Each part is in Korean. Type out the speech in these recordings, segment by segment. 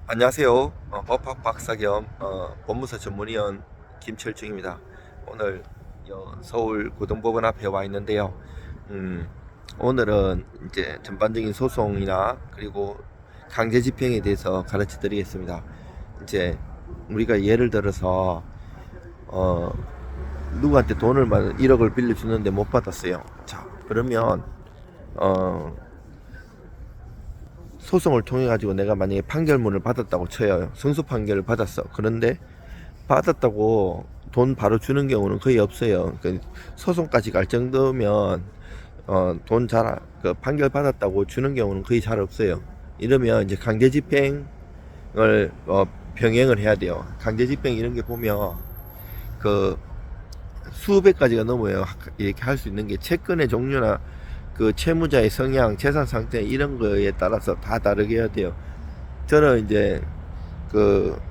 안녕하세요. 법학 박사 겸 법무사 전문위원 김철중입니다. 오늘 서울 고등법원 앞에 와 있는데요. 오늘은 이제 전반적인 소송이나 그리고 강제집행에 대해서 가르쳐 드리겠습니다. 이제 우리가 예를 들어서 누구한테 돈을 1억을 빌려주는데 못 받았어요. 자, 그러면 소송을 통해 가지고 내가 만약에 판결문을 받았다고 쳐요. 승소 판결을 받았어. 그런데 받았다고 돈 바로 주는 경우는 거의 없어요. 소송까지 갈 정도면 돈 잘 판결 받았다고 주는 경우는 거의 잘 없어요. 이러면 이제 강제집행을 병행을 해야 돼요. 강제집행 이런 게 보면 그 수백 가지가 넘어요. 이렇게 할 수 있는 게 채권의 종류나 그 채무자의 성향, 재산 상태 이런 거에 따라서 다 다르게 해야 돼요. 저는 이제 그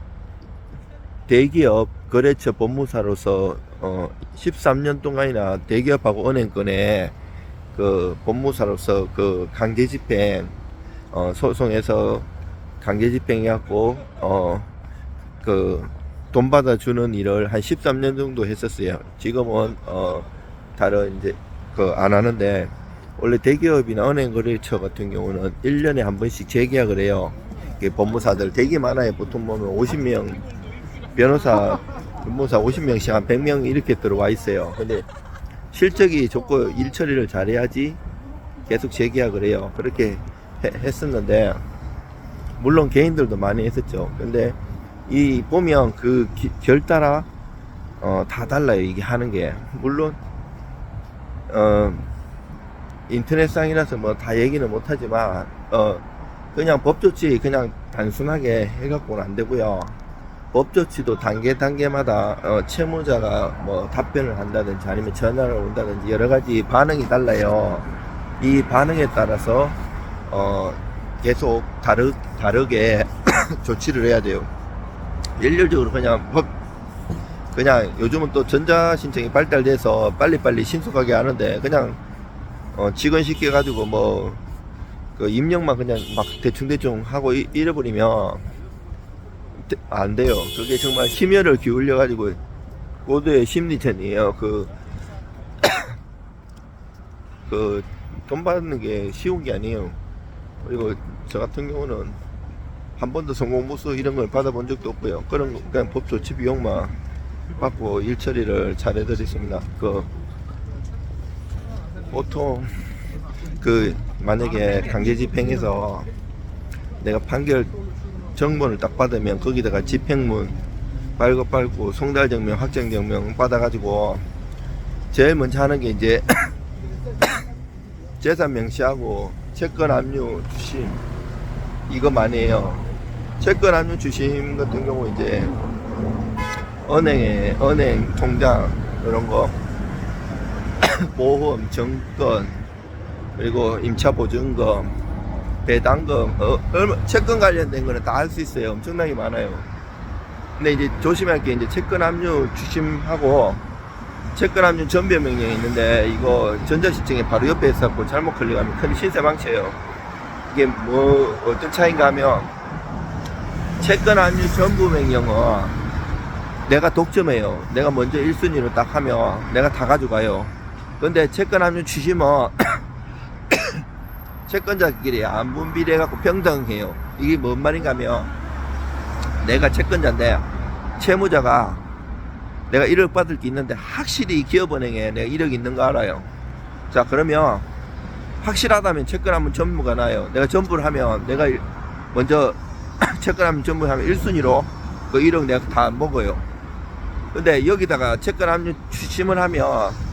대기업 거래처 법무사로서 13년 동안이나 대기업하고 은행권에 그 법무사로서 그 강제집행 소송에서 강제집행해갖고 그 돈 받아주는 일을 한 13년 정도 했었어요. 지금은 다른 이제 그 안 하는데, 원래 대기업이나 은행 거래처 같은 경우는 1년에 한 번씩 재계약을 해요. 법무사들 되게 많아요. 보통 보면 50명 변호사 50명씩 한 100명 이렇게 들어와 있어요. 근데 실적이 좋고 일 처리를 잘해야지 계속 재계약을 해요. 그렇게 했었는데, 물론 개인들도 많이 했었죠. 근데 이 보면 그 결 따라 다 달라요. 이게 하는 게 물론 인터넷상이라서 뭐 다 얘기는 못하지만 그냥 법조치 그냥 단순하게 해갖고는 안 되고요. 법조치도 단계마다 채무자가 뭐 답변을 한다든지 아니면 전화를 온다든지 여러 가지 반응이 달라요. 이 반응에 따라서 계속 다르게 조치를 해야 돼요. 일률적으로 그냥 요즘은 또 전자신청이 발달돼서 빨리빨리 신속하게 하는데, 그냥 직원 시켜가지고 뭐 그 입력만 그냥 막 대충 하고 잃어버리면 안 돼요. 그게 정말 심혈을 기울여가지고 고도의 심리전이에요. 그 돈 받는 게 쉬운 게 아니에요. 그리고 저 같은 경우는 한 번도 성공보수 이런 걸 받아본 적도 없고요. 그런 거 그냥 법 조치 비용만 받고 일 처리를 잘 해드렸습니다. 보통 만약에 강제집행해서 내가 판결 정본을 딱 받으면 거기다가 집행문 빨고 송달증명, 확정증명 받아가지고 제일 먼저 하는 게 이제 재산 명시하고 채권 압류 주심 이거 많이 해요. 채권 압류 주심 같은 경우 이제 은행 통장 이런 거 보험, 정권, 그리고 임차보증금, 배당금, 채권 관련된 거는 다 할 수 있어요. 엄청나게 많아요. 근데 이제 조심할 게 이제 채권 압류 주심하고 채권 압류 전배 명령이 있는데, 이거 전자시청에 바로 옆에 있었고 잘못 클릭하면 큰 신세망쳐요. 이게 뭐 어떤 차이인가 하면, 채권 압류 전부 명령은 내가 독점해요. 내가 먼저 1순위로 딱 하면 내가 다 가져가요. 근데 채권 압류 주심은 채권자끼리 안분 비례해갖고 평등해요. 이게 뭔 말인가 하면, 내가 채권자인데 채무자가 내가 1억 받을 게 있는데 확실히 기업은행에 내가 1억 있는 거 알아요. 자, 그러면 확실하다면 채권하면 전부가 나요. 내가 전부를 하면 내가 먼저 채권하면 전부 하면 1순위로 그 1억 내가 다 먹어요. 근데 여기다가 채권 압류 추심을 하면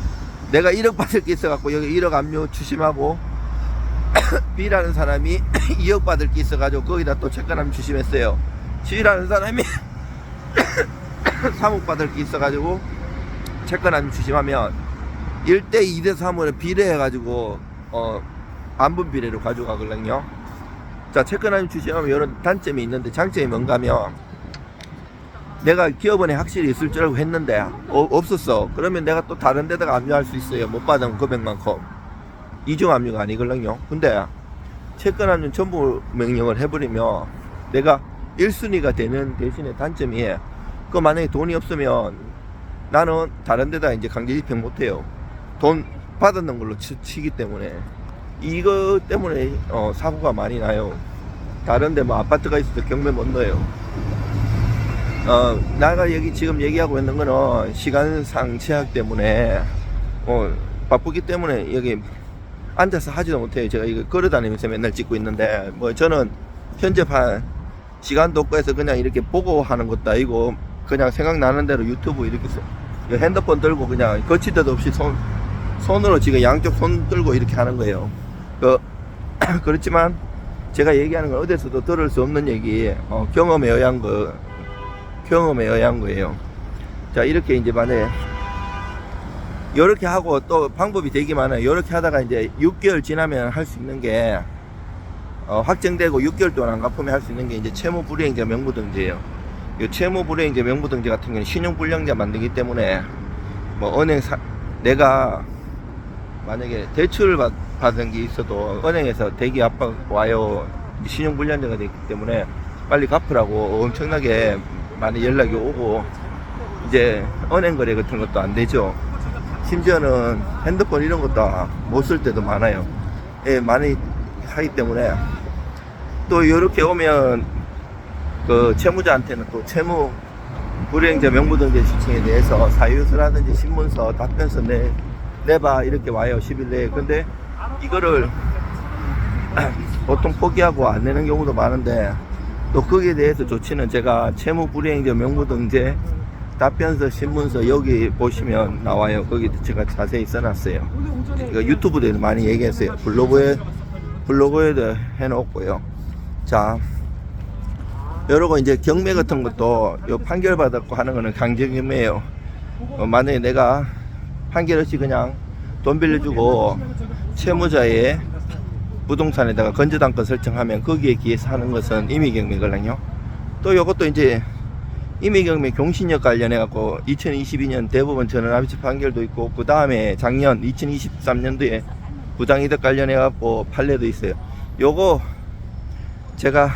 내가 1억 받을 게 있어갖고 여기 1억 압류 추심하고 B라는 사람이 2억 받을 게 있어가지고 거기다 또 채권 압류 추심했어요. C라는 사람이 3억 받을 게 있어가지고 채권 압류 추심하면 1대 2대 3으로 비례해가지고 안분 비례로 가져가거든요. 자, 채권 압류 추심하면 이런 단점이 있는데, 장점이 뭔가 하면, 내가 기업원에 확실히 있을 줄 알고 했는데 없었어. 그러면 내가 또 다른 데다가 압류할 수 있어요. 못 받은 금액만큼. 이중 압류가 아니거든요. 근데 채권 압류 전부 명령을 해버리면 내가 1순위가 되는 대신에 단점이, 그 만약에 돈이 없으면 나는 다른 데다 이제 강제 집행 못해요. 돈 받았는 걸로 치기 때문에. 이거 때문에 사고가 많이 나요. 다른데 뭐 아파트가 있어도 경매 못 넣어요. 내가 지금 얘기하고 있는 거는 시간상 제약 때문에 바쁘기 때문에 여기 앉아서 하지도 못해요. 제가 이거 걸어다니면서 맨날 찍고 있는데, 뭐 저는 편집한 시간도 없고 해서 그냥 이렇게 보고 하는 것도 아니고, 그냥 생각나는 대로 유튜브 이렇게 핸드폰 들고 그냥 거치대도 없이 손으로 지금 양쪽 손 들고 이렇게 하는 거예요. 그렇지만 제가 얘기하는 건 어디서도 들을 수 없는 얘기, 경험에 의한 거예요. 자, 이렇게 이제 만약에 이렇게 하고 또 방법이 되게 많아요. 이렇게 하다가 이제 6개월 지나면 할 수 있는 게, 확정되고 6개월 동안 안 갚으면 할 수 있는 게 이제 채무불이행자 명부등재예요. 이 채무불이행자 명부등재 같은 경우는 신용불량자 만들기 때문에, 뭐 내가 만약에 대출을 받은 게 있어도 은행에서 대기 압박 와요. 신용불량자가 됐기 때문에 빨리 갚으라고 엄청나게 많이 연락이 오고, 이제 은행 거래 같은 것도 안 되죠. 심지어는 핸드폰 이런 것도 못 쓸 때도 많아요. 예, 많이 하기 때문에. 또 이렇게 오면 그 채무자한테는 또 채무 불이행자 명부등재 신청에 대해서 사유서라든지 신문서, 답변서 내봐 이렇게 와요, 10일 내에. 근데 이거를 보통 포기하고 안 내는 경우도 많은데, 또 거기에 대해서 조치는 제가 채무 불이행자 명부등재 답변서, 신문서 여기 보시면 나와요. 거기 제가 자세히 써놨어요. 이거 유튜브에도 많이 얘기했어요. 블로그에도 해놓고요. 자, 여러분 이제 경매 같은 것도 요 판결 받았고 하는 거는 강제 경매예요. 만약에 내가 판결 없이 그냥 돈 빌려주고 채무자의 부동산에다가 건저당권 설정하면 거기에 기해서 하는 것은 임의경매거든요. 또 요것도 이제 임의경매 경신력 관련해 갖고 2022년 대법원 전원합의체 판결도 있고, 그 다음에 작년 2023년도에 부당이득 관련해 갖고 판례도 있어요. 요거 제가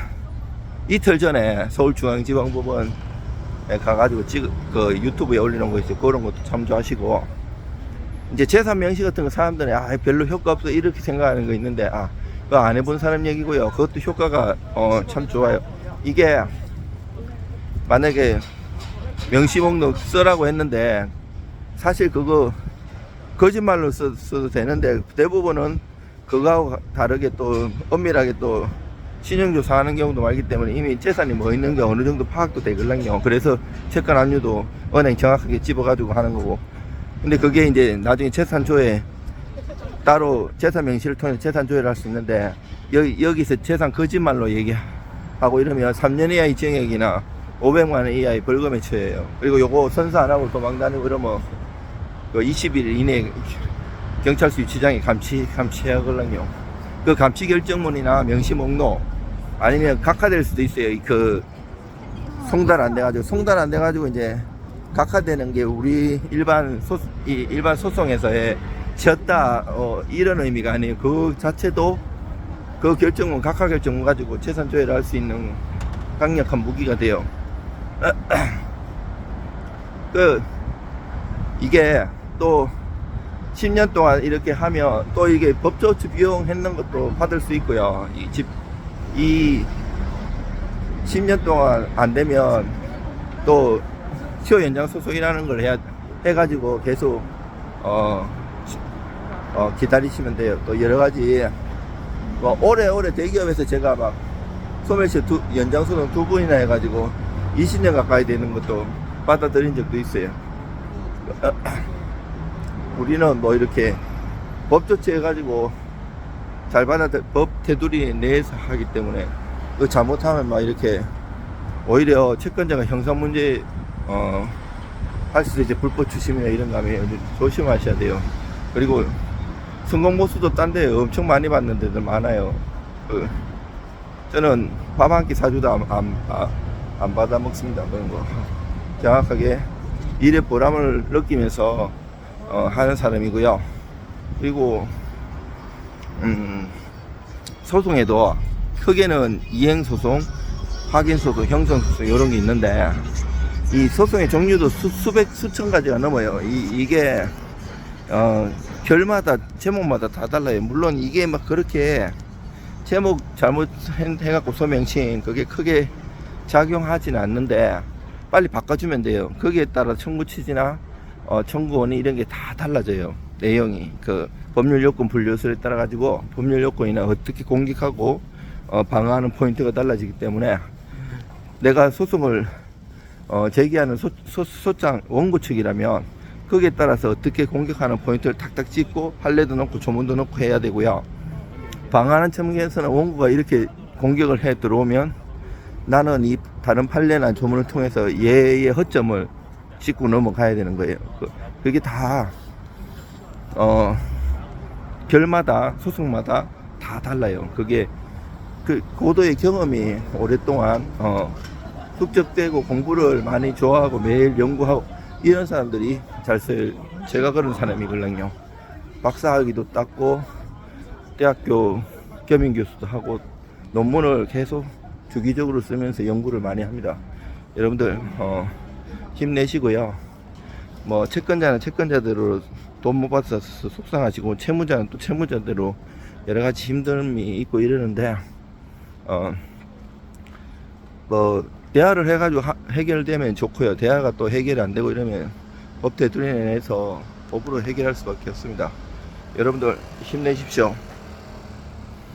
이틀 전에 서울중앙지방법원에 가가지고 그 유튜브에 올리는 거 있어요. 그런 것도 참조하시고, 이제 재산 명시 같은 거 사람들이 별로 효과 없어 이렇게 생각하는 거 있는데, 그거 안 해본 사람 얘기고요. 그것도 효과가 참 좋아요. 이게 만약에 명시 목록 쓰라고 했는데 사실 그거 거짓말로 써도 되는데, 대부분은 그거하고 다르게 또 엄밀하게 또 신용조사하는 경우도 많기 때문에 이미 재산이 뭐 있는 게 어느 정도 파악도 되거든요. 그래서 채권 압류도 은행 정확하게 집어가지고 하는 거고. 근데 그게 이제 나중에 재산 조회 따로 재산 명시를 통해 재산 조회를 할 수 있는데, 여기서 재산 거짓말로 얘기하고 이러면 3년 이하의 징역이나 500만 원 이하의 벌금에 처해요. 그리고 요거 선서 안 하고 도망 다니고 그러면 그 20일 이내에 경찰서 유치장에 감치하거든요. 그 감치 결정문이나 명시 목록 아니면 각하될 수도 있어요. 그 송달 안 돼가지고 이제 각하되는 게 우리 일반 소송에서의 졌다 이런 의미가 아니에요. 그 자체도 그 결정문, 각하 결정문 가지고 재산 조회를 할 수 있는 강력한 무기가 돼요. 이게 또 10년 동안 이렇게 하면 또 이게 법조치 비용 했는 것도 받을 수 있고요. 이 10년 동안 안 되면 또 시효 연장 소송이라는 걸 해가지고 계속 기다리시면 돼요. 또 여러 가지 오래 대기업에서 제가 막 소멸시효 연장 소송 2번이나 해가지고 20년 가까이 되는 것도 받아들인 적도 있어요. 우리는 뭐 이렇게 법 조치해가지고 잘 법 테두리 내에서 하기 때문에 그 잘못하면 막 이렇게 오히려 채권자가 형사 문제 할 수도 이제 불법 추심이나 이런 거 하면 조심하셔야 돼요. 그리고 성공 보수도 딴 데 엄청 많이 받는 데들 많아요. 저는 밥 한 끼 사주도 안 받아 먹습니다. 그런 거 정확하게 일의 보람을 느끼면서 하는 사람이고요. 그리고 소송에도 크게는 이행소송, 확인소송, 형성소송 이런 게 있는데 이 소송의 종류도 수백 수천 가지가 넘어요. 이게 결마다 제목마다 다 달라요. 물론 이게 막 그렇게 제목 잘못 해갖고 소명신 그게 크게 작용하지는 않는데 빨리 바꿔주면 돼요. 거기에 따라 청구 취지나 청구원이 이런 게 다 달라져요. 내용이 그 법률 요건 분류술에 따라 가지고 법률 요건이나 어떻게 공격하고 방어하는 포인트가 달라지기 때문에 내가 소송을 제기하는 소장 원고 측이라면 거기에 따라서 어떻게 공격하는 포인트를 탁탁 찍고 판례도 넣고 조문도 넣고 해야 되고요. 방어하는 측면에서는 원고가 이렇게 공격을 해 들어오면 나는 이 다른 판례나 조문을 통해서 얘의 허점을 짚고 넘어가야 되는 거예요. 그게 다 결마다 소송마다 다 달라요. 그게 그 고도의 경험이 오랫동안 흡족되고 공부를 많이 좋아하고 매일 연구하고 이런 사람들이 잘 써요. 제가 그런 사람이거든요. 박사학위도 땄고 대학교 겸임 교수도 하고 논문을 계속 주기적으로 쓰면서 연구를 많이 합니다. 여러분들 힘내시고요. 뭐 채권자는 채권자대로 돈 못 받아서 속상하시고 채무자는 또 채무자대로 여러 가지 힘듦이 있고 이러는데 뭐 대화를 해가지고 해결되면 좋고요. 대화가 또 해결이 안 되고 이러면 법 테두리 내에서 법으로 해결할 수밖에 없습니다. 여러분들 힘내십시오.